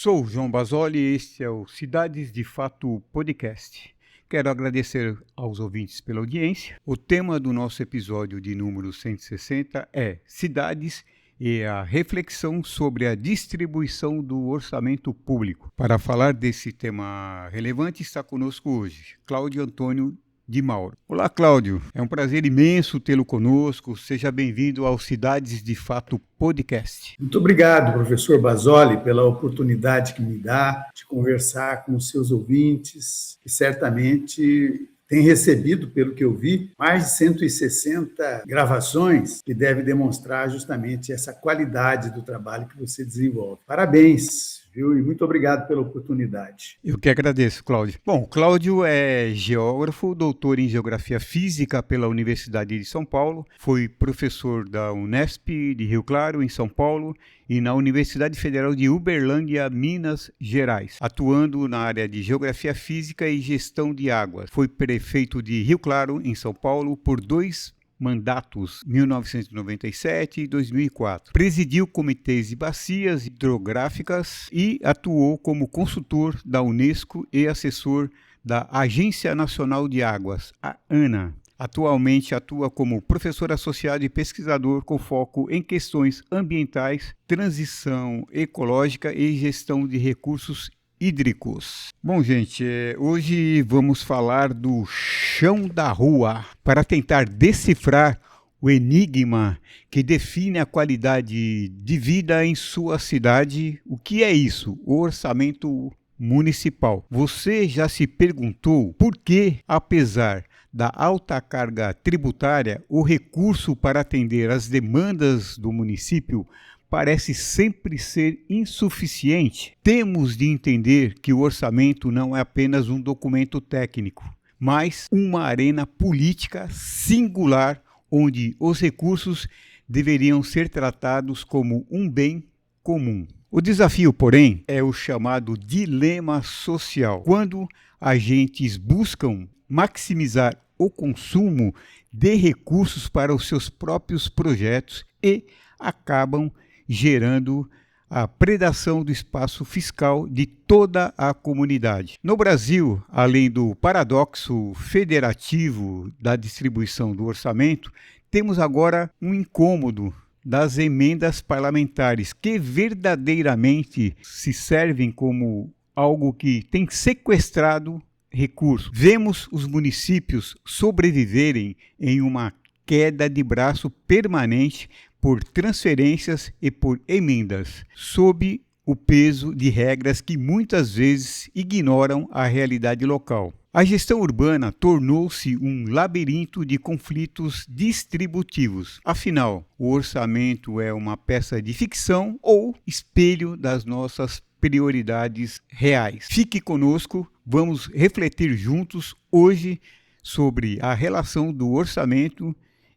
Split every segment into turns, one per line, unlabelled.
Sou o João Basoli e este é o Cidades de Fato Podcast. Quero agradecer aos ouvintes pela audiência. O tema do nosso episódio de número 160 é Cidades e a reflexão sobre a distribuição do orçamento público. Para falar desse tema relevante, está conosco hoje Cláudio Antônio de Mauro. Olá, Cláudio. É um prazer imenso tê-lo conosco. Seja bem-vindo ao Cidades de Fato Podcast.
Muito obrigado, professor Basoli, pela oportunidade que me dá de conversar com os seus ouvintes, que certamente tem recebido, pelo que eu vi, mais de 160 gravações que devem demonstrar justamente essa qualidade do trabalho que você desenvolve. Parabéns, viu? E muito obrigado pela oportunidade.
Eu que agradeço, Cláudio. Bom, Cláudio é geógrafo, doutor em Geografia Física pela Universidade de São Paulo, foi professor da Unesp de Rio Claro, em São Paulo, e na Universidade Federal de Uberlândia, Minas Gerais, atuando na área de Geografia Física e Gestão de Águas. Foi prefeito de Rio Claro, em São Paulo, por 2 mandatos, 1997 e 2004. Presidiu comitês de bacias hidrográficas e atuou como consultor da Unesco e assessor da Agência Nacional de Águas, a ANA. Atualmente atua como professor associado e pesquisador com foco em questões ambientais, transição ecológica e gestão de recursos hídricos. Bom, gente, hoje vamos falar do chão da rua para tentar decifrar o enigma que define a qualidade de vida em sua cidade. O que é isso? O orçamento municipal. Você já se perguntou por que, apesar da alta carga tributária, o recurso para atender às demandas do município parece sempre ser insuficiente? Temos de entender que o orçamento não é apenas um documento técnico, mas uma arena política singular onde os recursos deveriam ser tratados como um bem comum. O desafio, porém, é o chamado dilema social, quando agentes buscam maximizar o consumo de recursos para os seus próprios projetos e acabam gerando a predação do espaço fiscal de toda a comunidade. No Brasil, além do paradoxo federativo da distribuição do orçamento, temos agora um incômodo das emendas parlamentares que verdadeiramente se servem como algo que tem sequestrado recursos. Vemos os municípios sobreviverem em uma queda de braço permanente por transferências e por emendas, sob o peso de regras que muitas vezes ignoram a realidade local. A gestão urbana tornou-se um labirinto de conflitos distributivos. Afinal, o orçamento é uma peça de ficção ou espelho das nossas prioridades reais? Fique conosco, vamos refletir juntos hoje sobre a relação do orçamento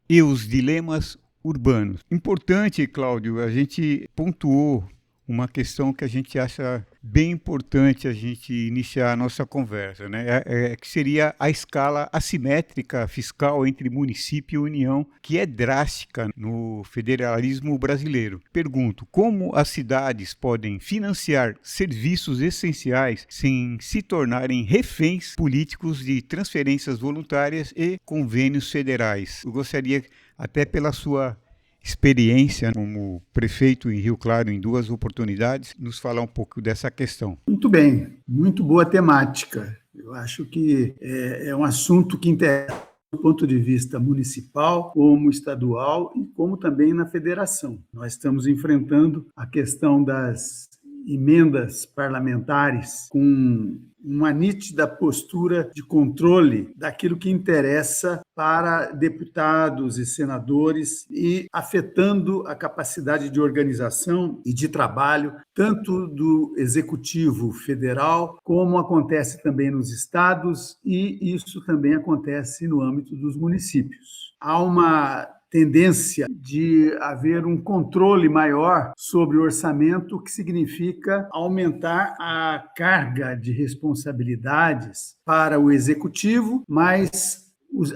e os dilemas urbanos. Importante, Cláudio, a gente pontuou uma questão que a gente acha bem importante a gente iniciar a nossa conversa, né? Que seria a escala assimétrica fiscal entre município e União, que é drástica no federalismo brasileiro. Pergunto, como as cidades podem financiar serviços essenciais sem se tornarem reféns políticos de transferências voluntárias e convênios federais? Eu gostaria, até pela sua experiência como prefeito em Rio Claro em 2 oportunidades, nos falar um pouco dessa questão.
Muito bem, muito boa temática. Eu acho que é um assunto que interessa do ponto de vista municipal, como estadual e como também na federação. Nós estamos enfrentando a questão das emendas parlamentares com uma nítida postura de controle daquilo que interessa para deputados e senadores e afetando a capacidade de organização e de trabalho tanto do Executivo Federal, como acontece também nos estados, e isso também acontece no âmbito dos municípios. Há uma tendência de haver um controle maior sobre o orçamento, o que significa aumentar a carga de responsabilidades para o executivo, mas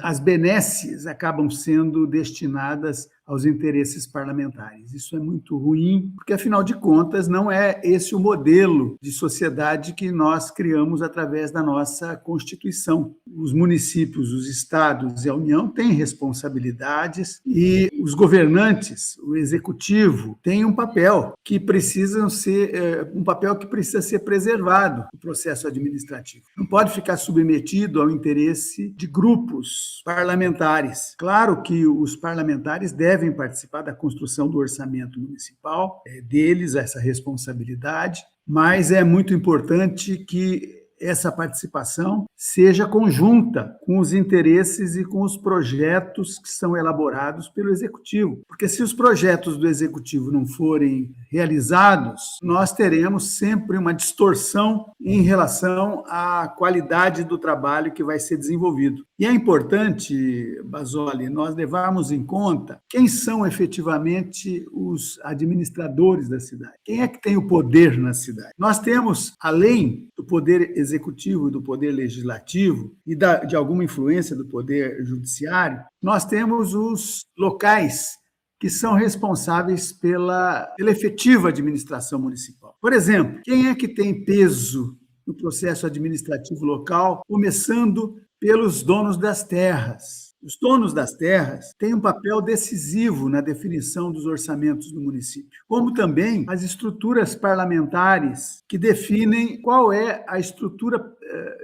as benesses acabam sendo destinadas aos interesses parlamentares. Isso é muito ruim, porque, afinal de contas, não é esse o modelo de sociedade que nós criamos através da nossa Constituição. Os municípios, os estados e a União têm responsabilidades e os governantes, o executivo, têm um papel que precisa ser preservado no processo administrativo. Não pode ficar submetido ao interesse de grupos parlamentares. Claro que os parlamentares devem participar da construção do orçamento municipal, é deles essa responsabilidade, mas é muito importante que essa participação seja conjunta com os interesses e com os projetos que são elaborados pelo Executivo. Porque se os projetos do Executivo não forem realizados, nós teremos sempre uma distorção em relação à qualidade do trabalho que vai ser desenvolvido. E é importante, Basoli, nós levarmos em conta quem são efetivamente os administradores da cidade. Quem é que tem o poder na cidade? Nós temos, além do poder executivo e do poder legislativo e de alguma influência do poder judiciário, nós temos os locais que são responsáveis pela efetiva administração municipal. Por exemplo, quem é que tem peso no processo administrativo local, começando pelos donos das terras? Os donos das terras têm um papel decisivo na definição dos orçamentos do município, como também as estruturas parlamentares que definem qual é a estrutura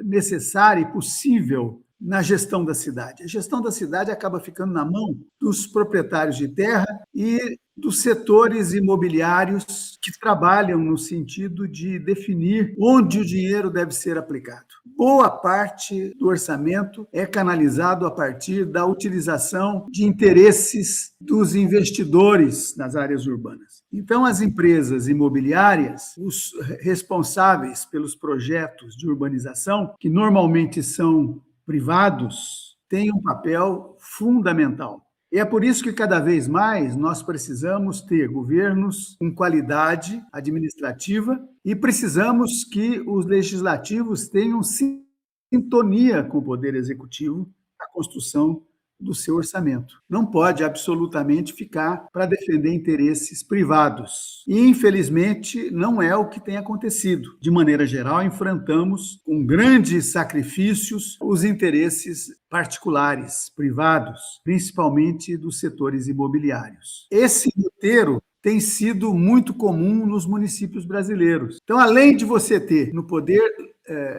necessária e possível na gestão da cidade. A gestão da cidade acaba ficando na mão dos proprietários de terra e dos setores imobiliários que trabalham no sentido de definir onde o dinheiro deve ser aplicado. Boa parte do orçamento é canalizado a partir da utilização de interesses dos investidores nas áreas urbanas. Então, as empresas imobiliárias, os responsáveis pelos projetos de urbanização, que normalmente são privados, têm um papel fundamental. E é por isso que cada vez mais nós precisamos ter governos com qualidade administrativa e precisamos que os legislativos tenham sintonia com o poder executivo na construção do seu orçamento. Não pode absolutamente ficar para defender interesses privados. E, infelizmente, não é o que tem acontecido. De maneira geral, enfrentamos com grandes sacrifícios os interesses particulares, privados, principalmente dos setores imobiliários. Esse roteiro tem sido muito comum nos municípios brasileiros. Então, além de você ter no poder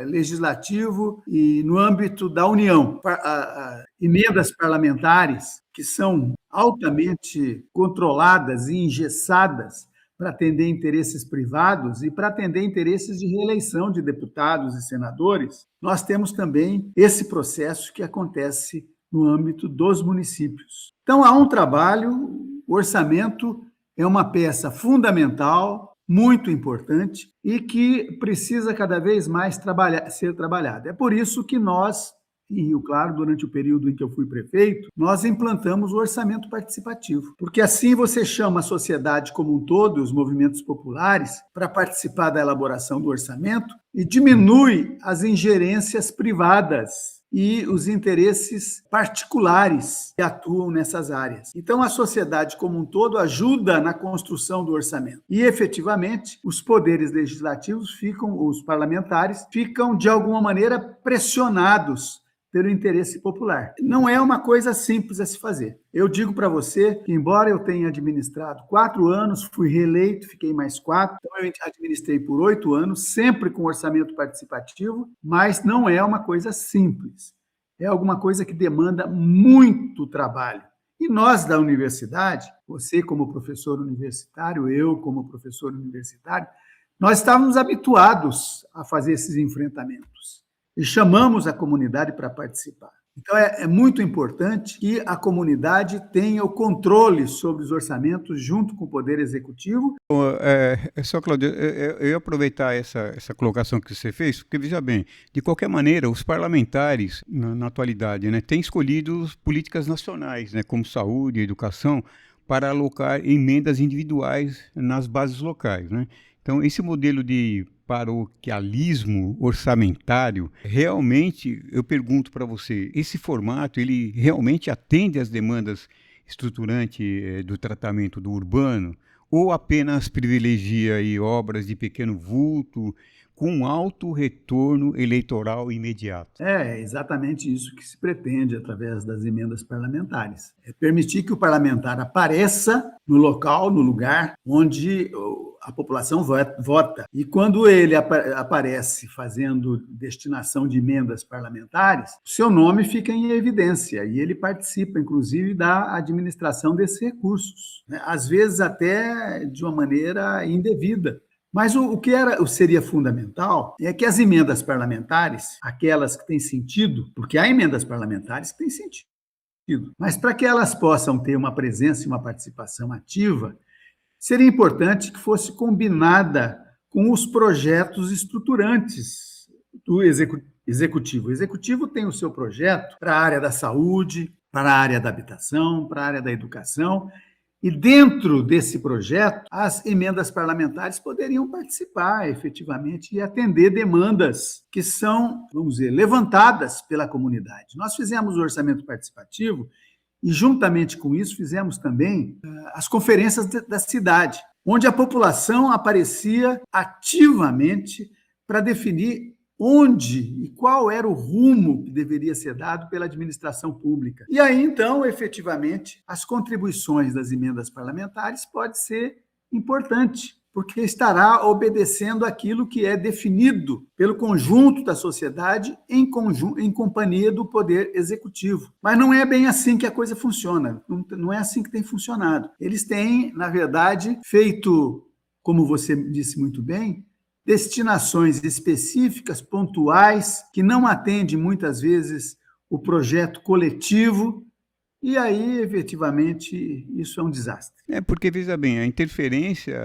legislativo e no âmbito da União, emendas parlamentares que são altamente controladas e engessadas para atender interesses privados e para atender interesses de reeleição de deputados e senadores, nós temos também esse processo que acontece no âmbito dos municípios. Então, há um trabalho, o orçamento é uma peça fundamental, muito importante e que precisa cada vez mais ser trabalhada. É por isso que nós, em Rio Claro, durante o período em que eu fui prefeito, nós implantamos o orçamento participativo, porque assim você chama a sociedade como um todo, os movimentos populares, para participar da elaboração do orçamento e diminui as ingerências privadas e os interesses particulares que atuam nessas áreas. Então, a sociedade como um todo ajuda na construção do orçamento. E, efetivamente, os poderes legislativos os parlamentares, ficam, de alguma maneira, pressionados pelo interesse popular. Não é uma coisa simples a se fazer. Eu digo para você que, embora eu tenha administrado 4 anos, fui reeleito, fiquei mais 4, então eu administrei por 8 anos, sempre com orçamento participativo, mas não é uma coisa simples. É alguma coisa que demanda muito trabalho. E nós da universidade, você como professor universitário, eu como professor universitário, nós estávamos habituados a fazer esses enfrentamentos. E chamamos a comunidade para participar. Então, é muito importante que a comunidade tenha o controle sobre os orçamentos junto com o Poder Executivo.
Só, Cláudio, eu ia aproveitar essa colocação que você fez, porque, veja bem, de qualquer maneira, os parlamentares, na atualidade, né, têm escolhido políticas nacionais, né, como saúde e educação, para alocar emendas individuais nas bases locais, né? Então, esse modelo de paroquialismo orçamentário, realmente, eu pergunto para você, esse formato, ele realmente atende às demandas estruturante do tratamento do urbano, ou apenas privilegia aí obras de pequeno vulto com alto retorno eleitoral imediato?
É exatamente isso que se pretende através das emendas parlamentares. É permitir que o parlamentar apareça no local, no lugar onde a população vota. E quando ele aparece fazendo destinação de emendas parlamentares, o seu nome fica em evidência e ele participa, inclusive, da administração desses recursos, né? Às vezes até de uma maneira indevida. Mas o que seria fundamental é que as emendas parlamentares, aquelas que têm sentido, porque há emendas parlamentares que têm sentido, mas para que elas possam ter uma presença e uma participação ativa, seria importante que fosse combinada com os projetos estruturantes do executivo. O executivo tem o seu projeto para a área da saúde, para a área da habitação, para a área da educação. E dentro desse projeto, as emendas parlamentares poderiam participar efetivamente e atender demandas que são, vamos dizer, levantadas pela comunidade. Nós fizemos o orçamento participativo e, juntamente com isso, fizemos também as conferências da cidade, onde a população aparecia ativamente para definir onde e qual era o rumo que deveria ser dado pela administração pública. E aí, então, efetivamente, as contribuições das emendas parlamentares pode ser importante, porque estará obedecendo aquilo que é definido pelo conjunto da sociedade em companhia do poder executivo. Mas não é bem assim que a coisa funciona, não é assim que tem funcionado. Eles têm, na verdade, feito, como você disse muito bem, destinações específicas, pontuais, que não atendem muitas vezes o projeto coletivo, e aí, efetivamente, isso é um desastre.
Porque, veja bem, a interferência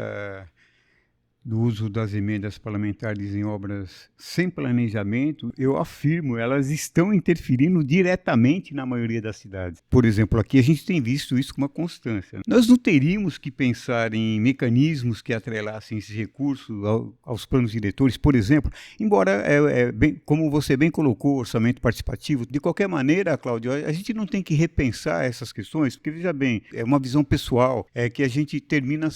do uso das emendas parlamentares em obras sem planejamento, eu afirmo, elas estão interferindo diretamente na maioria das cidades. Por exemplo, aqui a gente tem visto isso com uma constância. Nós não teríamos que pensar em mecanismos que atrelassem esses recursos aos planos diretores, por exemplo, embora, como você bem colocou, orçamento participativo, de qualquer maneira, Cláudio, a gente não tem que repensar essas questões, porque, veja bem, é uma visão pessoal, é que a gente termina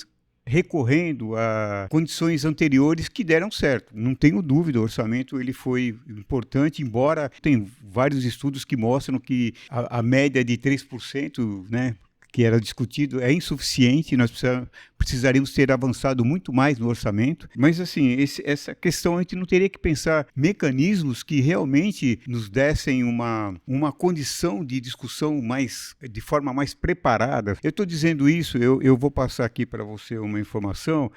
recorrendo a condições anteriores que deram certo. Não tenho dúvida, o orçamento ele foi importante, embora tem vários estudos que mostram que a média de 3%, né, que era discutido, é insuficiente, nós precisaríamos ter avançado muito mais no orçamento, mas assim, essa questão a gente não teria que pensar mecanismos que realmente nos dessem uma condição de discussão de forma mais preparada. Eu estou dizendo isso, eu vou passar aqui para você uma informação,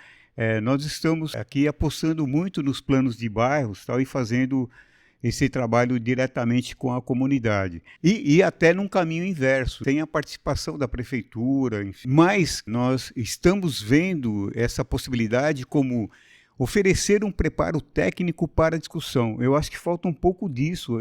nós estamos aqui apostando muito nos planos de bairros tal, e fazendo esse trabalho diretamente com a comunidade. E até num caminho inverso, tem a participação da prefeitura, enfim. Mas nós estamos vendo essa possibilidade como oferecer um preparo técnico para a discussão. Eu acho que falta um pouco disso.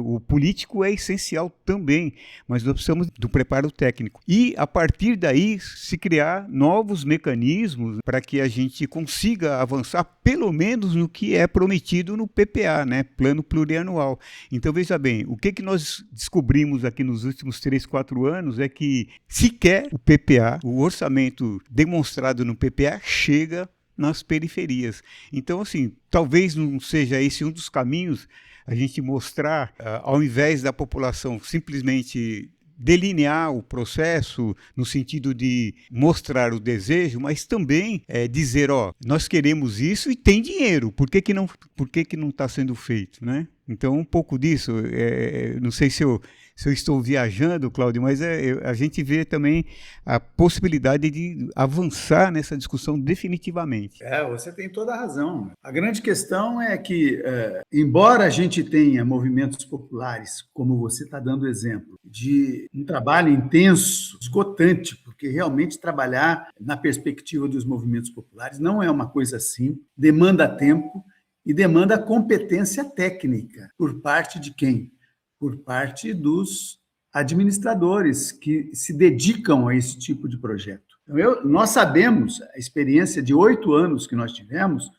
O político é essencial também, mas nós precisamos do preparo técnico. E, a partir daí, se criar novos mecanismos para que a gente consiga avançar, pelo menos no que é prometido no PPA, né? Plano Plurianual. Então, veja bem, o que nós descobrimos aqui nos últimos 3, 4 anos é que sequer o PPA, o orçamento demonstrado no PPA, chega nas periferias. Então, assim, talvez não seja esse um dos caminhos, a gente mostrar, ao invés da população simplesmente delinear o processo no sentido de mostrar o desejo, mas também dizer, nós queremos isso e tem dinheiro, por que não está sendo feito, né? Então, um pouco disso, não sei se eu estou viajando, Cláudio, mas a gente vê também a possibilidade de avançar nessa discussão definitivamente.
Você tem toda a razão. A grande questão é que, embora a gente tenha movimentos populares, como você está dando exemplo, de um trabalho intenso, esgotante, porque realmente trabalhar na perspectiva dos movimentos populares não é uma coisa assim, demanda tempo e demanda competência técnica. Por parte de quem? Por parte dos administradores que se dedicam a esse tipo de projeto. Então, nós sabemos, a experiência de 8 anos que nós tivemos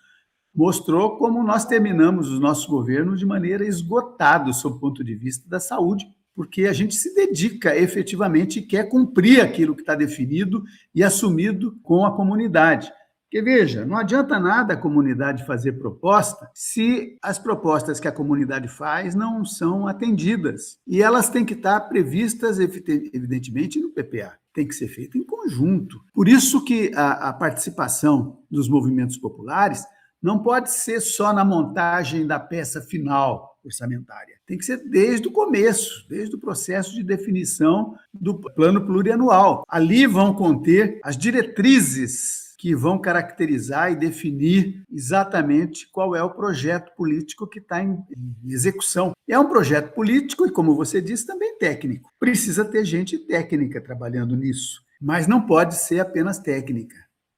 mostrou como nós terminamos os nossos governos de maneira esgotada, sob o ponto de vista da saúde porque a gente se dedica efetivamente e quer cumprir aquilo que está definido e assumido com a comunidade. Porque, veja, não adianta nada a comunidade fazer proposta se as propostas que a comunidade faz não são atendidas. E elas têm que estar previstas, evidentemente, no PPA. Tem que ser feito em conjunto. Por isso que a participação dos movimentos populares não pode ser só na montagem da peça final orçamentária. Tem que ser desde o começo, desde o processo de definição do plano plurianual. Ali vão conter as diretrizes que vão caracterizar e definir exatamente qual é o projeto político que está em execução. É um projeto político e, como você disse, também técnico. Precisa ter gente técnica trabalhando nisso, mas não pode ser apenas técnica.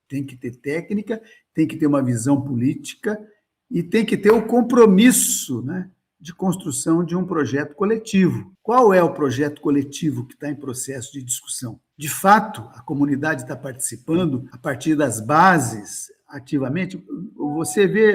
Tem que ter técnica, tem que ter uma visão política e tem que ter o compromisso, né, de construção de um projeto coletivo. Qual é o projeto coletivo que está em processo de discussão? De fato, a comunidade está participando a partir das bases, ativamente. Você vê,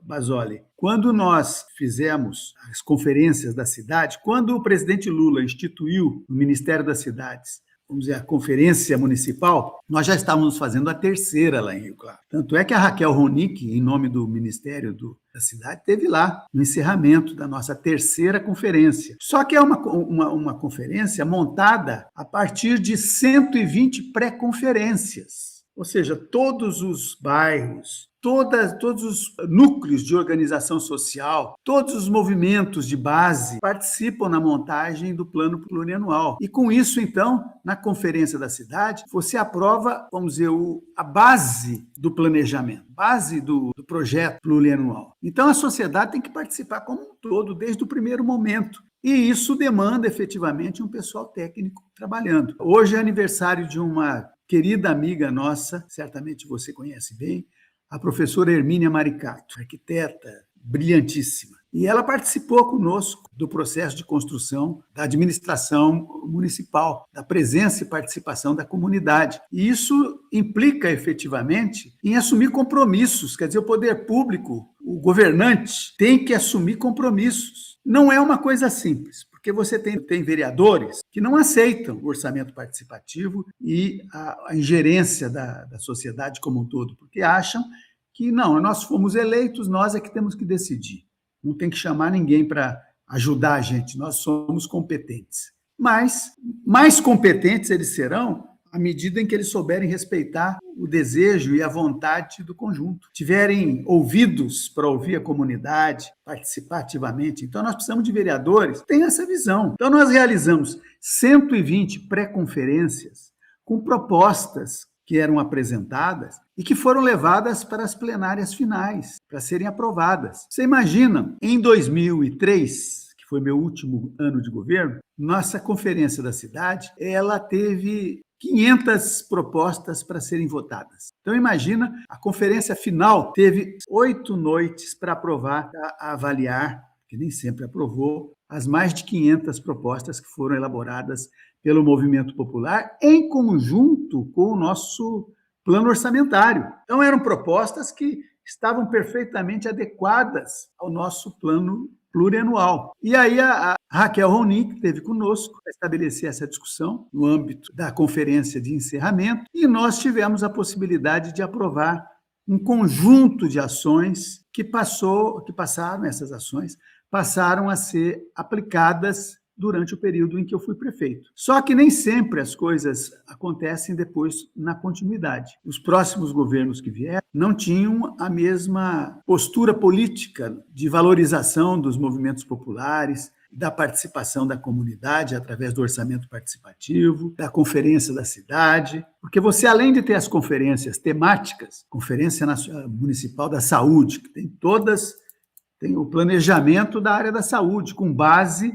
Basoli, quando nós fizemos as conferências da cidade, quando o presidente Lula instituiu o Ministério das Cidades, vamos dizer, a conferência municipal, nós já estávamos fazendo a terceira lá em Rio Claro. Tanto é que a Raquel Ronick, em nome do Ministério da Cidade, esteve lá no encerramento da nossa terceira conferência. Só que é uma conferência montada a partir de 120 pré-conferências. Ou seja, todos os bairros, todos os núcleos de organização social, todos os movimentos de base participam na montagem do plano plurianual. E com isso, então, na Conferência da Cidade, você aprova, vamos dizer, a base do planejamento, base do projeto plurianual. Então, a sociedade tem que participar como um todo, desde o primeiro momento. E isso demanda, efetivamente, um pessoal técnico trabalhando. Hoje é aniversário de uma querida amiga nossa, certamente você conhece bem, a professora Hermínia Maricato, arquiteta brilhantíssima. E ela participou conosco do processo de construção da administração municipal, da presença e participação da comunidade. E isso implica, efetivamente, em assumir compromissos. Quer dizer, o poder público, o governante, tem que assumir compromissos. Não é uma coisa simples, porque você tem vereadores que não aceitam o orçamento participativo e a ingerência da sociedade como um todo, porque acham que não, nós fomos eleitos, nós é que temos que decidir. Não tem que chamar ninguém para ajudar a gente, nós somos competentes. Mas mais competentes eles serão à medida em que eles souberem respeitar o desejo e a vontade do conjunto, tiverem ouvidos para ouvir a comunidade, participar ativamente. Então, nós precisamos de vereadores que tenham essa visão. Então, nós realizamos 120 pré-conferências com propostas que eram apresentadas e que foram levadas para as plenárias finais, para serem aprovadas. Você imagina, em 2003, que foi meu último ano de governo, nossa conferência da cidade, ela teve 500 propostas para serem votadas. Então, imagina, a conferência final teve 8 noites para aprovar, para avaliar, que nem sempre aprovou, as mais de 500 propostas que foram elaboradas pelo movimento popular, em conjunto com o nosso plano orçamentário. Então, eram propostas que estavam perfeitamente adequadas ao nosso plano plurianual. E aí a Raquel Ronick esteve conosco para estabelecer essa discussão no âmbito da conferência de encerramento e nós tivemos a possibilidade de aprovar um conjunto de ações que passaram, essas ações passaram a ser aplicadas durante o período em que eu fui prefeito. Só que nem sempre as coisas acontecem depois na continuidade. Os próximos governos que vieram não tinham a mesma postura política de valorização dos movimentos populares, da participação da comunidade através do orçamento participativo, da conferência da cidade, porque você, além de ter as conferências temáticas, Conferência Municipal da Saúde, que tem o planejamento da área da saúde, com base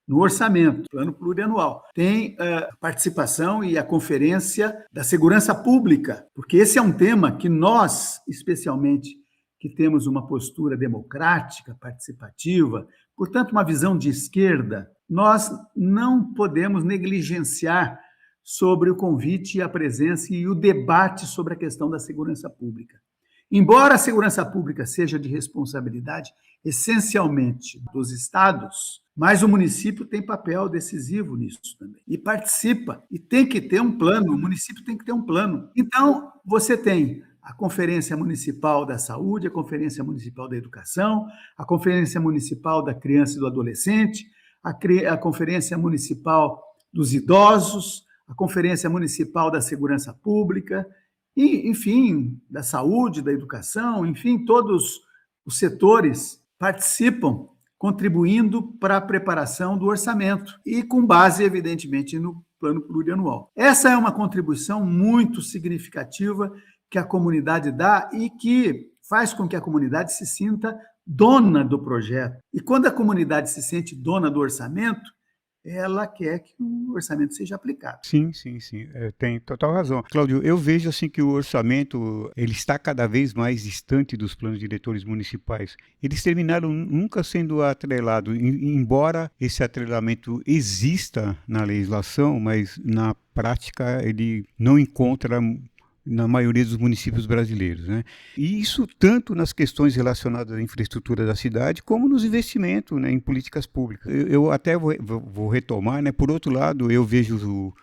no orçamento, plano plurianual. Tem a participação e a conferência da segurança pública, porque esse é um tema que nós, especialmente, que temos uma postura democrática, participativa, portanto, uma visão de esquerda, nós não podemos negligenciar sobre o convite e a presença e o debate sobre a questão da segurança pública. Embora a segurança pública seja de responsabilidade essencialmente dos estados, mas o município tem papel decisivo nisso também. E participa, e tem que ter um plano, o município tem que ter um plano. Então, você tem a Conferência Municipal da Saúde, a Conferência Municipal da Educação, a Conferência Municipal da Criança e do Adolescente, a Conferência Municipal dos Idosos, a Conferência Municipal da Segurança Pública, e, enfim, da saúde, da educação, enfim, todos os setores participam, contribuindo para a preparação do orçamento e com base, evidentemente, no plano plurianual. Essa é uma contribuição muito significativa que a comunidade dá e que faz com que a comunidade se sinta dona do projeto. E quando a comunidade se sente dona do orçamento, ela quer que o orçamento seja aplicado.
Sim, sim, sim, tem total razão. Cláudio, eu vejo assim que o orçamento ele está cada vez mais distante dos planos diretores municipais. Eles terminaram nunca sendo atrelados, embora esse atrelamento exista na legislação, mas na prática ele não encontra na maioria dos municípios brasileiros, né? E isso tanto nas questões relacionadas à infraestrutura da cidade, como nos investimentos, né, em políticas públicas. Eu até vou retomar, né? Por outro lado, eu vejo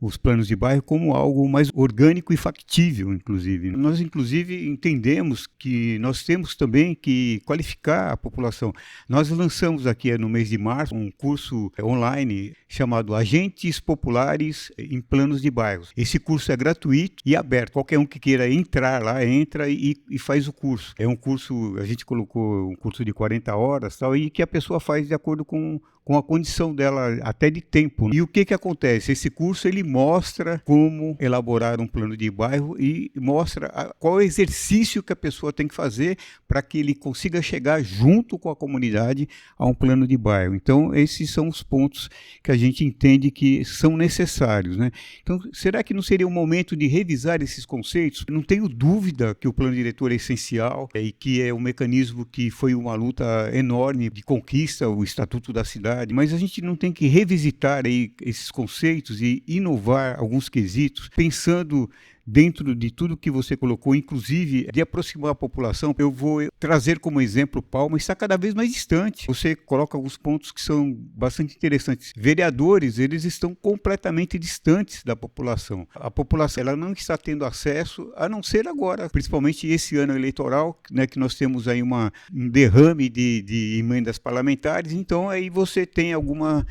os planos de bairro como algo mais orgânico e factível, inclusive. Nós, inclusive, entendemos que nós temos também que qualificar a população. Nós lançamos aqui no mês de março um curso online chamado Agentes Populares em Planos de Bairros. Esse curso é gratuito e aberto. Qualquer um que queira entrar lá, entra e faz o curso. É um curso, a gente colocou um curso de 40 horas tal, e que a pessoa faz de acordo com a condição dela, até de tempo. E o que acontece? Esse curso ele mostra como elaborar um plano de bairro e mostra qual é o exercício que a pessoa tem que fazer para que ele consiga chegar junto com a comunidade a um plano de bairro. Então, esses são os pontos que a gente entende que são necessários, né? Então, será que não seria o momento de revisar esses conceitos? Não tenho dúvida que o plano diretor é essencial e que é um mecanismo que foi uma luta enorme de conquista, o Estatuto da Cidade, mas a gente não tem que revisitar aí esses conceitos e inovar alguns quesitos, pensando dentro de tudo que você colocou, inclusive de aproximar a população. Eu vou trazer como exemplo Palmas, está cada vez mais distante. Você coloca alguns pontos que são bastante interessantes. Vereadores, eles estão completamente distantes da população. A população ela não está tendo acesso, a não ser agora, principalmente esse ano eleitoral, né, que nós temos aí um derrame de emendas parlamentares. Então aí você tem algumas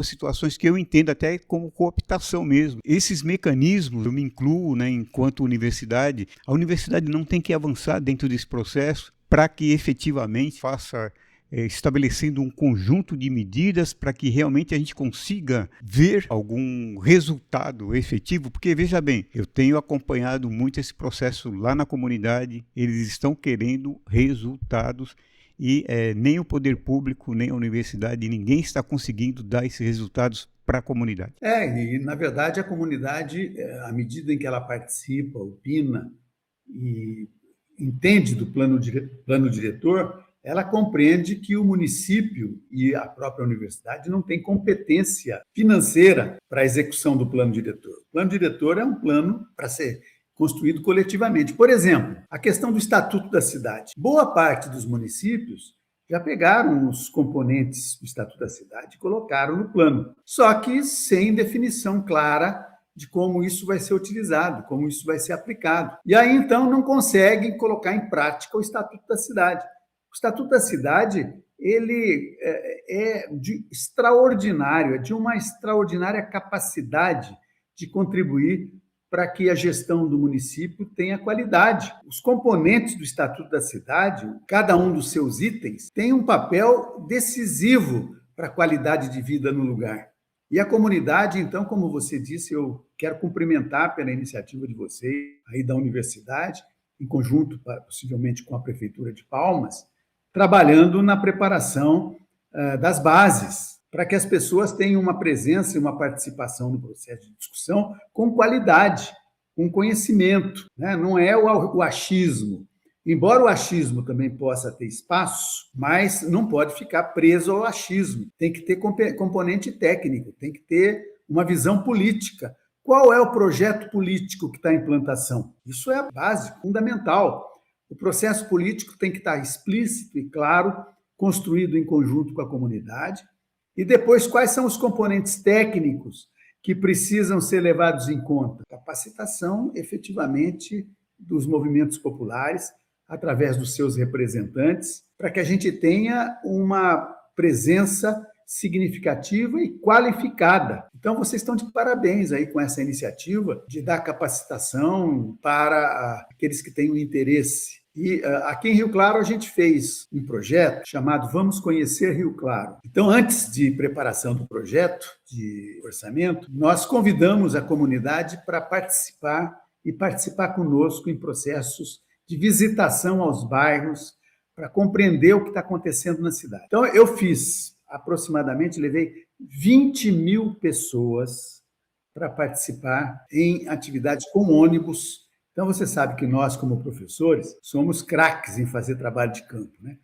situações que eu entendo até como cooptação mesmo. Esses mecanismos, eu me incluo, né, enquanto universidade, a universidade não tem que avançar dentro desse processo para que efetivamente faça, estabelecendo um conjunto de medidas para que realmente a gente consiga ver algum resultado efetivo, porque veja bem, eu tenho acompanhado muito esse processo lá na comunidade, eles estão querendo resultados e nem o poder público, nem a universidade, ninguém está conseguindo dar esses resultados para a comunidade.
E na verdade a comunidade, à medida em que ela participa, opina e entende do plano diretor, ela compreende que o município e a própria universidade não têm competência financeira para a execução do plano diretor. O plano diretor é um plano para ser construído coletivamente. Por exemplo, a questão do Estatuto da Cidade. Boa parte dos municípios já pegaram os componentes do Estatuto da Cidade e colocaram no plano, só que sem definição clara de como isso vai ser utilizado, como isso vai ser aplicado. E aí, então, não conseguem colocar em prática o Estatuto da Cidade. O Estatuto da Cidade, ele é extraordinário, é de uma extraordinária capacidade de contribuir para que a gestão do município tenha qualidade. Os componentes do Estatuto da Cidade, cada um dos seus itens, tem um papel decisivo para a qualidade de vida no lugar. E a comunidade, então, como você disse, eu quero cumprimentar pela iniciativa de vocês, aí da universidade, em conjunto, possivelmente, com a Prefeitura de Palmas, trabalhando na preparação das bases, para que as pessoas tenham uma presença e uma participação no processo de discussão com qualidade, com conhecimento, né? Não é o achismo. Embora o achismo também possa ter espaço, mas não pode ficar preso ao achismo. Tem que ter componente técnico, tem que ter uma visão política. Qual é o projeto político que está em implantação? Isso é a base, fundamental. O processo político tem que estar explícito e claro, construído em conjunto com a comunidade. E depois, quais são os componentes técnicos que precisam ser levados em conta? Capacitação, efetivamente, dos movimentos populares, através dos seus representantes, para que a gente tenha uma presença significativa e qualificada. Então, vocês estão de parabéns aí com essa iniciativa de dar capacitação para aqueles que têm um interesse. E aqui em Rio Claro a gente fez um projeto chamado Vamos Conhecer Rio Claro. Então, antes de preparação do projeto de orçamento, nós convidamos a comunidade para participar conosco em processos de visitação aos bairros, para compreender o que está acontecendo na cidade. Então, eu fiz levei 20 mil pessoas para participar em atividades com ônibus. Então, você sabe que nós, como professores, somos craques em fazer trabalho de campo, né?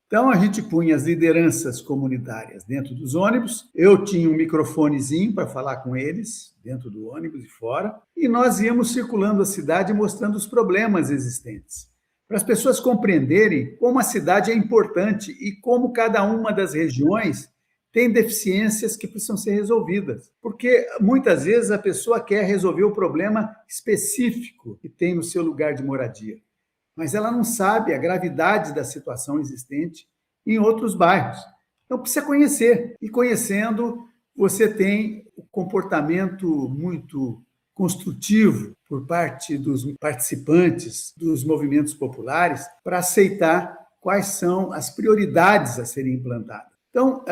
Então, a gente punha as lideranças comunitárias dentro dos ônibus, eu tinha um microfonezinho para falar com eles, dentro do ônibus e fora, e nós íamos circulando a cidade mostrando os problemas existentes, para as pessoas compreenderem como a cidade é importante e como cada uma das regiões tem deficiências que precisam ser resolvidas. Porque muitas vezes a pessoa quer resolver o problema específico que tem no seu lugar de moradia, mas ela não sabe a gravidade da situação existente em outros bairros. Então precisa conhecer, e conhecendo você tem o comportamento muito construtivo por parte dos participantes dos movimentos populares para aceitar quais são as prioridades a serem implantadas. Então,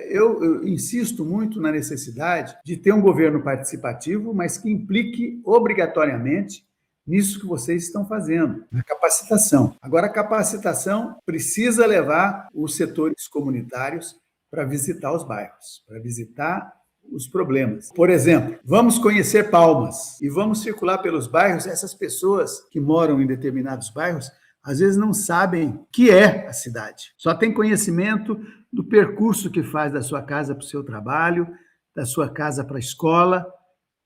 eu insisto muito na necessidade de ter um governo participativo, mas que implique obrigatoriamente nisso que vocês estão fazendo, na capacitação. Agora, a capacitação precisa levar os setores comunitários para visitar os bairros, para visitar os problemas. Por exemplo, vamos conhecer Palmas e vamos circular pelos bairros. Essas pessoas que moram em determinados bairros, às vezes não sabem o que é a cidade. Só tem conhecimento do percurso que faz da sua casa para o seu trabalho, da sua casa para a escola,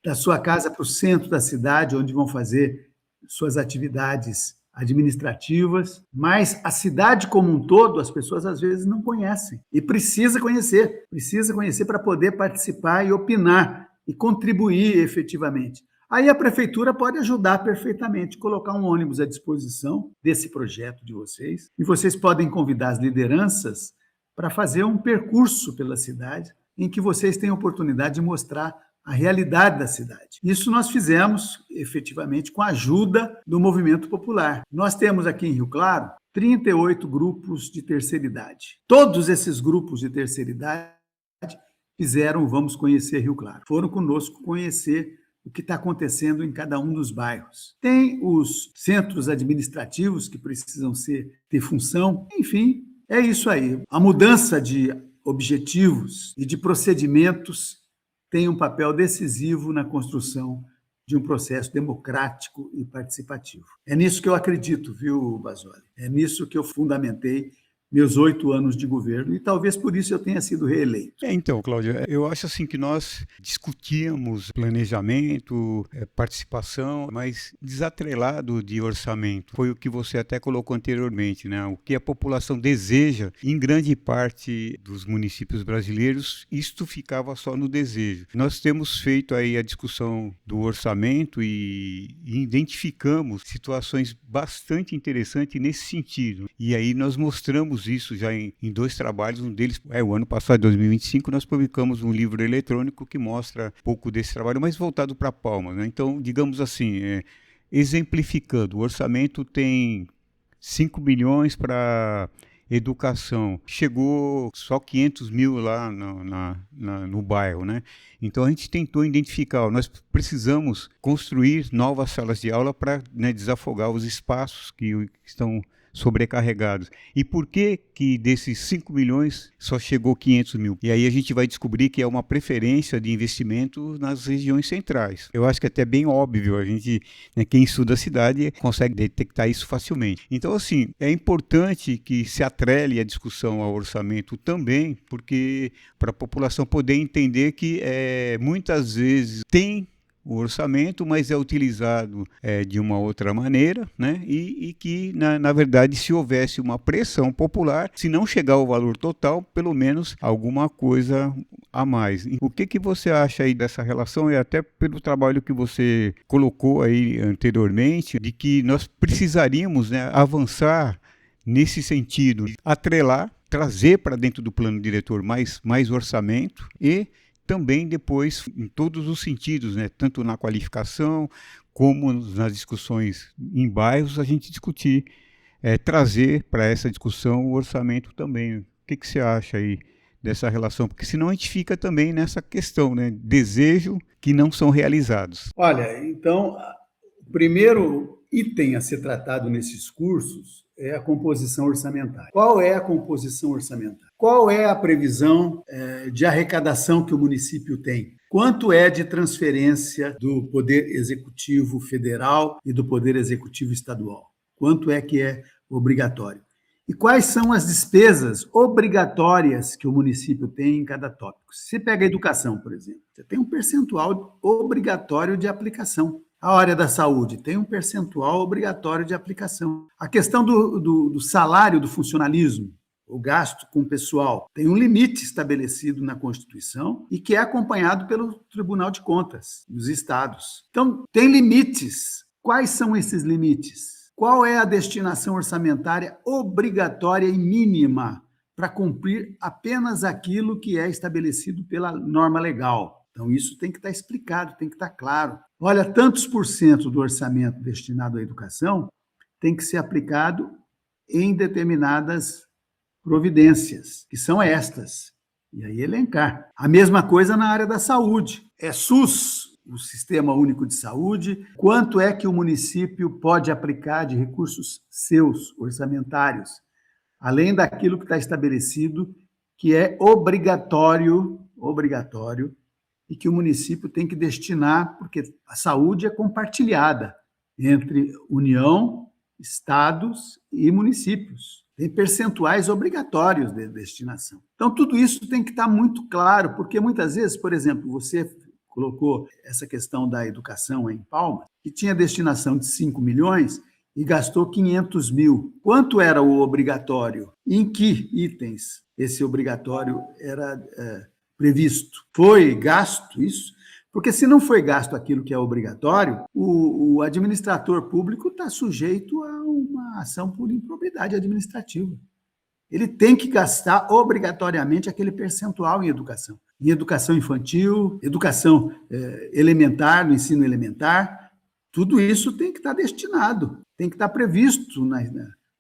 da sua casa para o centro da cidade, onde vão fazer suas atividades administrativas, mas a cidade como um todo, as pessoas às vezes não conhecem. E precisa conhecer para poder participar e opinar e contribuir efetivamente. Aí a prefeitura pode ajudar perfeitamente, colocar um ônibus à disposição desse projeto de vocês, e vocês podem convidar as lideranças para fazer um percurso pela cidade em que vocês têm a oportunidade de mostrar a realidade da cidade. Isso nós fizemos, efetivamente, com a ajuda do movimento popular. Nós temos aqui em Rio Claro 38 grupos de terceira idade. Todos esses grupos de terceira idade fizeram Vamos Conhecer Rio Claro. Foram conosco conhecer o que está acontecendo em cada um dos bairros. Tem os centros administrativos que precisam ter função. Enfim, é isso aí. A mudança de objetivos e de procedimentos tem um papel decisivo na construção de um processo democrático e participativo. É nisso que eu acredito, viu, Basoli? É nisso que eu fundamentei meus 8 anos de governo, e talvez por isso eu tenha sido reeleito.
Então, Cláudio, eu acho assim que nós discutíamos planejamento, participação, mas desatrelado de orçamento. Foi o que você até colocou anteriormente, né? O que a população deseja, em grande parte dos municípios brasileiros, isto ficava só no desejo. Nós temos feito aí a discussão do orçamento e identificamos situações bastante interessantes nesse sentido. E aí nós mostramos isso já em 2 trabalhos. Um deles o ano passado, 2025, nós publicamos um livro eletrônico que mostra um pouco desse trabalho, mas voltado para Palmas, né? Então, digamos assim, exemplificando, o orçamento tem 5 milhões para educação, chegou só 500 mil lá no bairro, né? Então a gente tentou identificar, nós precisamos construir novas salas de aula para, né, desafogar os espaços que estão sobrecarregados. E por que desses 5 milhões só chegou 500 mil? E aí a gente vai descobrir que é uma preferência de investimento nas regiões centrais. Eu acho que é até bem óbvio, a gente, né, quem estuda a cidade consegue detectar isso facilmente. Então, assim, é importante que se atrele a discussão ao orçamento também, porque para a população poder entender que muitas vezes tem o orçamento, mas é utilizado de uma outra maneira, né? E que, na verdade, se houvesse uma pressão popular, se não chegar ao valor total, pelo menos alguma coisa a mais. O que você acha aí dessa relação, e até pelo trabalho que você colocou aí anteriormente, de que nós precisaríamos, né, avançar nesse sentido, atrelar, trazer para dentro do plano diretor mais orçamento e também depois em todos os sentidos, né? Tanto na qualificação como nas discussões em bairros, a gente discutir, trazer para essa discussão o orçamento também. O que você acha aí dessa relação? Porque senão a gente fica também nessa questão, né? Desejo que não são realizados.
Olha, então, o primeiro item a ser tratado nesses cursos é a composição orçamentária. Qual é a composição orçamentária? Qual é a previsão de arrecadação que o município tem? Quanto é de transferência do Poder Executivo Federal e do Poder Executivo Estadual? Quanto é que é obrigatório? E quais são as despesas obrigatórias que o município tem em cada tópico? Se você pega a educação, por exemplo, você tem um percentual obrigatório de aplicação. A área da saúde tem um percentual obrigatório de aplicação. A questão do salário do funcionalismo, o gasto com o pessoal, tem um limite estabelecido na Constituição e que é acompanhado pelo Tribunal de Contas dos estados. Então, tem limites. Quais são esses limites? Qual é a destinação orçamentária obrigatória e mínima para cumprir apenas aquilo que é estabelecido pela norma legal? Então, isso tem que estar explicado, tem que estar claro. Olha, tantos por cento do orçamento destinado à educação tem que ser aplicado em determinadas providências, que são estas. E aí elencar. A mesma coisa na área da saúde. É SUS, o Sistema Único de Saúde, quanto é que o município pode aplicar de recursos seus, orçamentários, além daquilo que está estabelecido, que é obrigatório, e que o município tem que destinar, porque a saúde é compartilhada entre União, estados e municípios. Tem percentuais obrigatórios de destinação. Então, tudo isso tem que estar muito claro, porque muitas vezes, por exemplo, você colocou essa questão da educação em Palmas, que tinha destinação de 5 milhões e gastou 500 mil. Quanto era o obrigatório? Em que itens esse obrigatório era previsto? Foi gasto isso? Porque se não foi gasto aquilo que é obrigatório, o administrador público está sujeito a uma ação por improbidade administrativa. Ele tem que gastar obrigatoriamente aquele percentual em educação infantil, educação elementar, no ensino elementar. Tudo isso tem que estar destinado, tem que estar previsto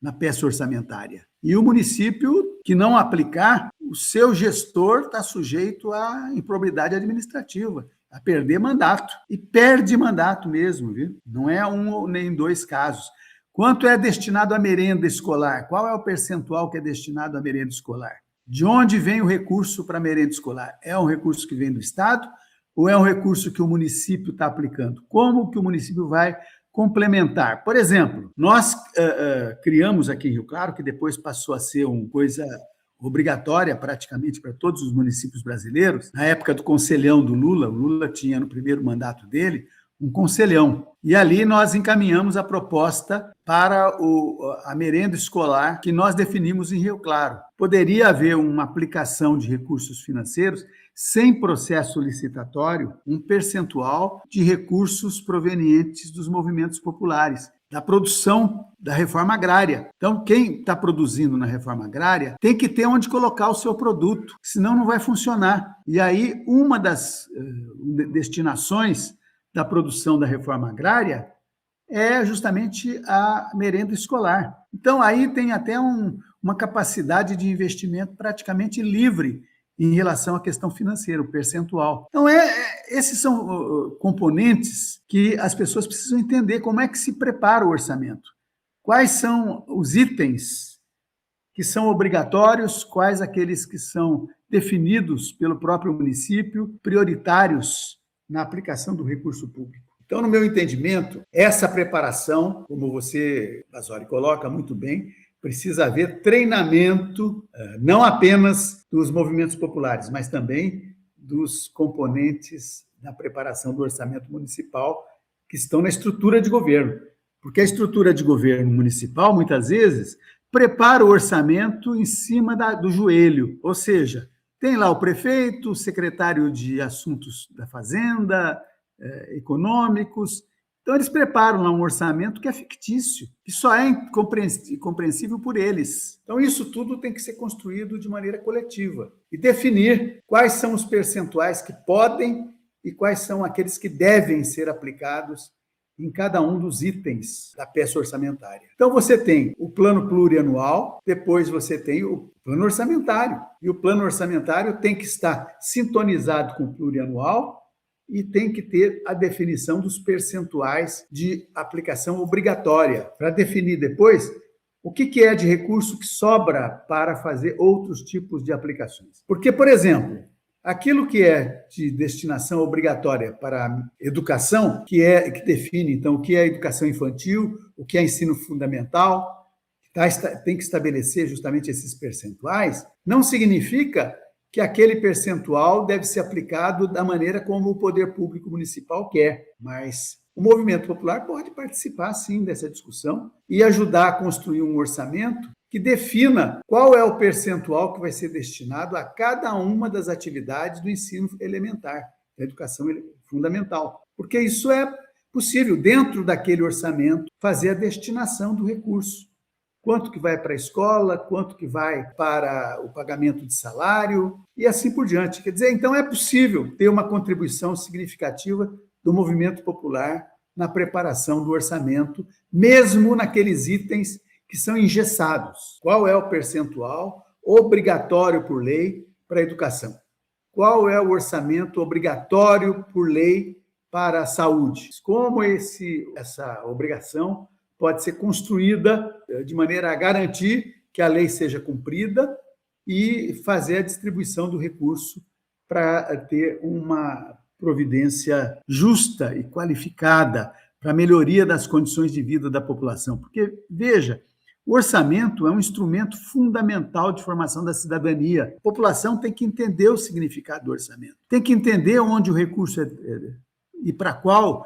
na peça orçamentária. E o município que não aplicar, o seu gestor está sujeito à improbidade administrativa, a perder mandato. E perde mandato mesmo, viu? Não é um nem dois casos. Quanto é destinado à merenda escolar? Qual é o percentual que é destinado à merenda escolar? De onde vem o recurso para a merenda escolar? É um recurso que vem do Estado ou é um recurso que o município está aplicando? Como que o município vai complementar? Por exemplo, nós criamos aqui em Rio Claro, que depois passou a ser uma coisa obrigatória praticamente para todos os municípios brasileiros, na época do conselhão do Lula, o Lula tinha no primeiro mandato dele um conselhão. E ali nós encaminhamos a proposta para a merenda escolar que nós definimos em Rio Claro. Poderia haver uma aplicação de recursos financeiros sem processo licitatório, um percentual de recursos provenientes dos movimentos populares, da produção da reforma agrária. Então, quem está produzindo na reforma agrária tem que ter onde colocar o seu produto, senão não vai funcionar. E aí, uma das destinações da produção da reforma agrária é justamente a merenda escolar. Então, aí tem até uma capacidade de investimento praticamente livre em relação à questão financeira, o percentual. Então, esses são componentes que as pessoas precisam entender como é que se prepara o orçamento. Quais são os itens que são obrigatórios, quais aqueles que são definidos pelo próprio município, prioritários na aplicação do recurso público. Então, no meu entendimento, essa preparação, como você, Vasori, coloca muito bem, precisa haver treinamento, não apenas dos movimentos populares, mas também dos componentes na preparação do orçamento municipal que estão na estrutura de governo. Porque a estrutura de governo municipal, muitas vezes, prepara o orçamento em cima do joelho, ou seja, tem lá o prefeito, o secretário de Assuntos da Fazenda, econômicos. Então, eles preparam lá um orçamento que é fictício, que só é compreensível por eles. Então, isso tudo tem que ser construído de maneira coletiva e definir quais são os percentuais que podem e quais são aqueles que devem ser aplicados em cada um dos itens da peça orçamentária. Então, você tem o plano plurianual, depois você tem o plano orçamentário. E o plano orçamentário tem que estar sintonizado com o plurianual e tem que ter a definição dos percentuais de aplicação obrigatória, para definir depois o que é de recurso que sobra para fazer outros tipos de aplicações. Porque, por exemplo, aquilo que é de destinação obrigatória para a educação, que define, então, o que é educação infantil, o que é ensino fundamental, tem que estabelecer justamente esses percentuais, não significa que aquele percentual deve ser aplicado da maneira como o poder público municipal quer, mas o movimento popular pode participar, sim, dessa discussão e ajudar a construir um orçamento que defina qual é o percentual que vai ser destinado a cada uma das atividades do ensino elementar, da educação fundamental. Porque isso é possível, dentro daquele orçamento, fazer a destinação do recurso. Quanto que vai para a escola, quanto que vai para o pagamento de salário e assim por diante. Quer dizer, então é possível ter uma contribuição significativa do movimento popular na preparação do orçamento, mesmo naqueles itens que são engessados. Qual é o percentual obrigatório por lei para a educação? Qual é o orçamento obrigatório por lei para a saúde? Como essa obrigação pode ser construída de maneira a garantir que a lei seja cumprida e fazer a distribuição do recurso para ter uma providência justa e qualificada para a melhoria das condições de vida da população. Porque, veja, o orçamento é um instrumento fundamental de formação da cidadania. A população tem que entender o significado do orçamento, tem que entender onde o recurso e para qual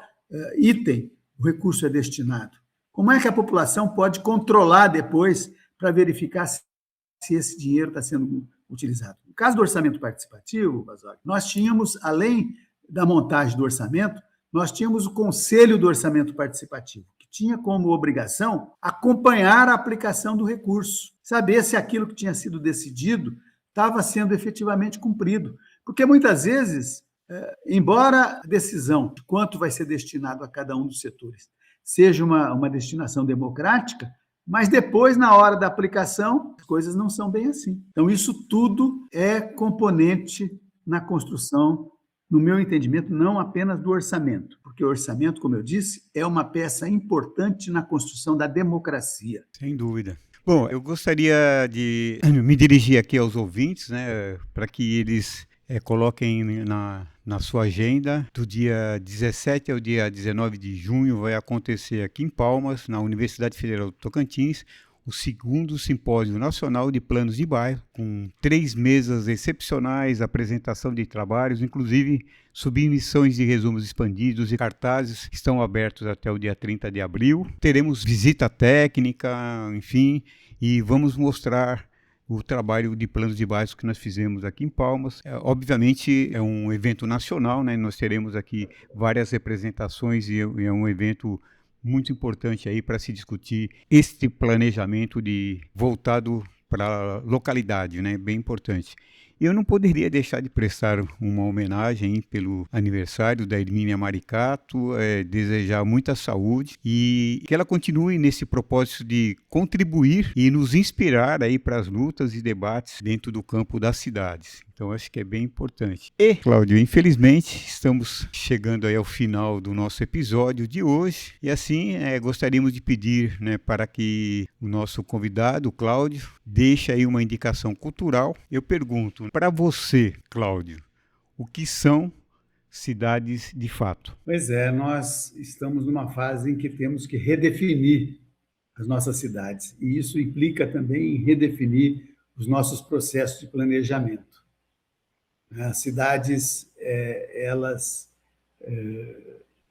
item o recurso é destinado. Como é que a população pode controlar depois para verificar se esse dinheiro está sendo utilizado? No caso do orçamento participativo, Basório, nós tínhamos, além da montagem do orçamento, nós tínhamos o Conselho do Orçamento Participativo, que tinha como obrigação acompanhar a aplicação do recurso, saber se aquilo que tinha sido decidido estava sendo efetivamente cumprido. Porque muitas vezes, embora a decisão de quanto vai ser destinado a cada um dos setores seja uma destinação democrática, mas depois, na hora da aplicação, as coisas não são bem assim. Então, isso tudo é componente na construção, no meu entendimento, não apenas do orçamento, porque o orçamento, como eu disse, é uma peça importante na construção da democracia.
Sem dúvida. Bom, eu gostaria de me dirigir aqui aos ouvintes, né, para que eles coloquem na sua agenda, do dia 17 ao dia 19 de junho, vai acontecer aqui em Palmas, na Universidade Federal do Tocantins, o 2º Simpósio Nacional de Planos de Bairro, com 3 mesas excepcionais, apresentação de trabalhos, inclusive submissões de resumos expandidos e cartazes estão abertos até o dia 30 de abril. Teremos visita técnica, enfim, e vamos mostrar o trabalho de planos de bairros que nós fizemos aqui em Palmas. Obviamente é um evento nacional, né? Nós teremos aqui várias representações e é um evento muito importante aí para se discutir este planejamento voltado para a localidade, né? Bem importante. E eu não poderia deixar de prestar uma homenagem pelo aniversário da Hermínia Maricato, desejar muita saúde e que ela continue nesse propósito de contribuir e nos inspirar aí para as lutas e debates dentro do campo das cidades. Então, acho que é bem importante. E, Cláudio, infelizmente, estamos chegando aí ao final do nosso episódio de hoje. E assim, gostaríamos de pedir, né, para que o nosso convidado, Cláudio, deixe aí uma indicação cultural. Eu pergunto, para você, Cláudio, o que são cidades de fato?
Pois é, nós estamos numa fase em que temos que redefinir as nossas cidades. E isso implica também em redefinir os nossos processos de planejamento. As cidades, elas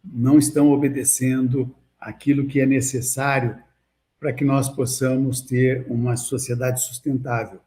não estão obedecendo aquilo que é necessário para que nós possamos ter uma sociedade sustentável.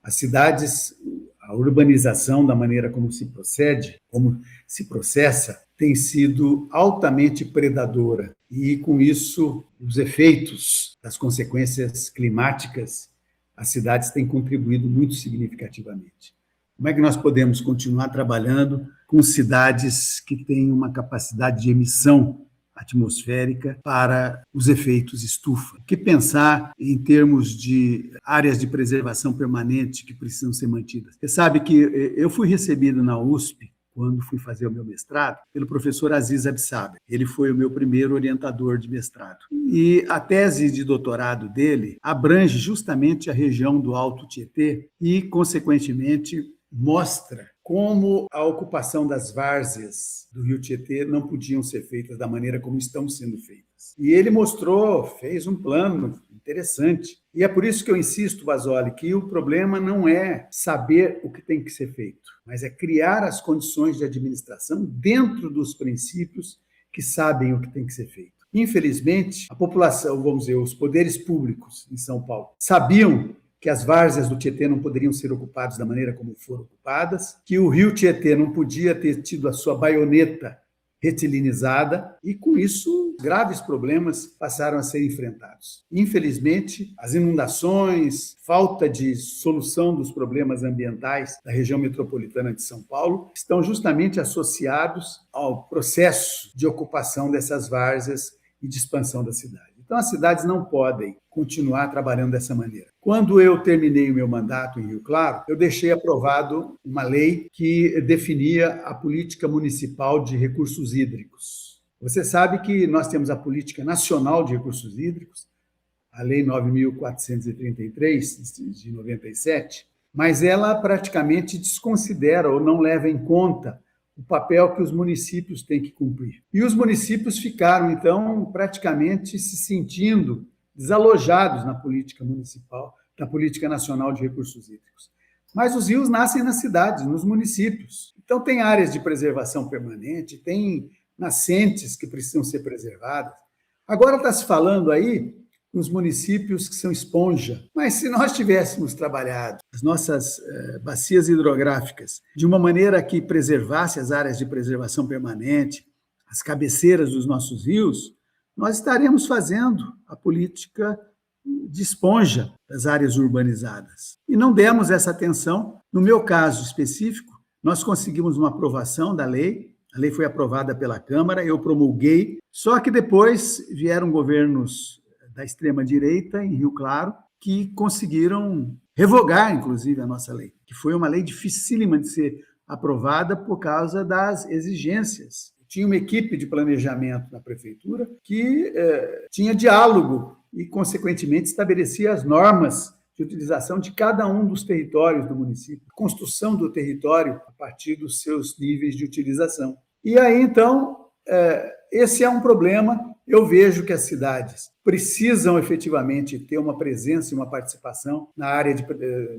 As cidades, a urbanização, da maneira como se procede, como se processa, tem sido altamente predadora. E, com isso, os efeitos das consequências climáticas, as cidades têm contribuído muito significativamente. Como é que nós podemos continuar trabalhando com cidades que têm uma capacidade de emissão atmosférica para os efeitos estufa? O que pensar em termos de áreas de preservação permanente que precisam ser mantidas? Você sabe que eu fui recebido na USP, quando fui fazer o meu mestrado, pelo professor Aziz Absaber. Ele foi o meu primeiro orientador de mestrado. E a tese de doutorado dele abrange justamente a região do Alto Tietê e, consequentemente, mostra como a ocupação das várzeas do Rio Tietê não podiam ser feitas da maneira como estão sendo feitas. E ele mostrou, fez um plano interessante. E é por isso que eu insisto, Vasoli, que o problema não é saber o que tem que ser feito, mas é criar as condições de administração dentro dos princípios que sabem o que tem que ser feito. Infelizmente, a população, vamos dizer, os poderes públicos em São Paulo, sabiam que as várzeas do Tietê não poderiam ser ocupadas da maneira como foram ocupadas, que o rio Tietê não podia ter tido a sua baioneta retilinizada, e com isso graves problemas passaram a ser enfrentados. Infelizmente, as inundações, falta de solução dos problemas ambientais da região metropolitana de São Paulo estão justamente associados ao processo de ocupação dessas várzeas e de expansão da cidade. Então, as cidades não podem continuar trabalhando dessa maneira. Quando eu terminei o meu mandato em Rio Claro, eu deixei aprovado uma lei que definia a política municipal de recursos hídricos. Você sabe que nós temos a Política Nacional de Recursos Hídricos, a Lei 9.433, de 97, mas ela praticamente desconsidera ou não leva em conta o papel que os municípios têm que cumprir. E os municípios ficaram, então, praticamente se sentindo desalojados na política municipal, na política nacional de recursos hídricos. Mas os rios nascem nas cidades, nos municípios. Então, tem áreas de preservação permanente, tem nascentes que precisam ser preservadas. Agora está se falando aí nos municípios que são esponja. Mas se nós tivéssemos trabalhado as nossas bacias hidrográficas de uma maneira que preservasse as áreas de preservação permanente, as cabeceiras dos nossos rios, nós estaríamos fazendo a política de esponja das áreas urbanizadas. E não demos essa atenção. No meu caso específico, nós conseguimos uma aprovação da lei, a lei foi aprovada pela Câmara, eu promulguei, só que depois vieram governos da extrema-direita, em Rio Claro, que conseguiram revogar, inclusive, a nossa lei, que foi uma lei dificílima de ser aprovada por causa das exigências. Tinha uma equipe de planejamento na prefeitura que tinha diálogo e, consequentemente, estabelecia as normas de utilização de cada um dos territórios do município, a construção do território a partir dos seus níveis de utilização. E aí, então, esse é um problema. Eu vejo que as cidades precisam efetivamente ter uma presença e uma participação na área de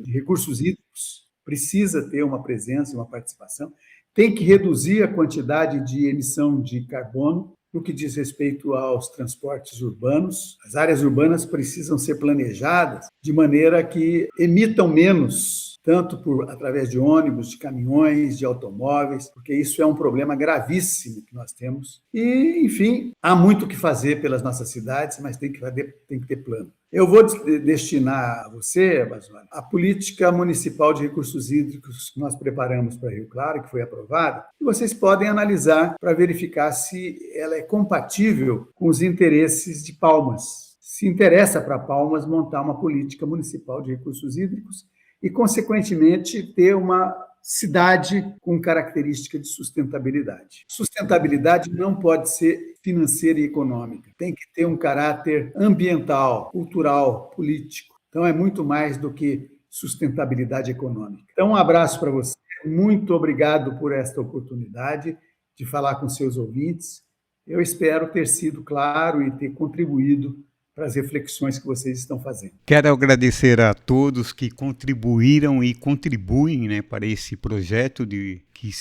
recursos hídricos, precisa ter uma presença e uma participação, tem que reduzir a quantidade de emissão de carbono no que diz respeito aos transportes urbanos. As áreas urbanas precisam ser planejadas de maneira que emitam menos, tanto através de ônibus, de caminhões, de automóveis, porque isso é um problema gravíssimo que nós temos. E, enfim, há muito o que fazer pelas nossas cidades, mas tem que ter plano. Eu vou destinar a você, Basoli, a política municipal de recursos hídricos que nós preparamos para Rio Claro, que foi aprovada, e vocês podem analisar para verificar se ela é compatível com os interesses de Palmas. Se interessa para Palmas montar uma política municipal de recursos hídricos e, consequentemente, ter uma cidade com característica de sustentabilidade. Sustentabilidade não pode ser financeira e econômica. Tem que ter um caráter ambiental, cultural, político. Então, é muito mais do que sustentabilidade econômica. Então, um abraço para você. Muito obrigado por esta oportunidade de falar com seus ouvintes. Eu espero ter sido claro e ter contribuído para as reflexões que vocês estão fazendo.
Quero agradecer a todos que contribuíram e contribuem, né, para esse projeto que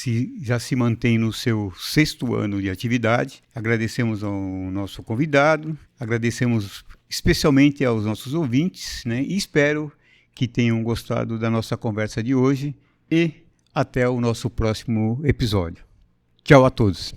já se mantém no seu 6º ano de atividade. Agradecemos ao nosso convidado, agradecemos especialmente aos nossos ouvintes, né, e espero que tenham gostado da nossa conversa de hoje e até o nosso próximo episódio. Tchau a todos.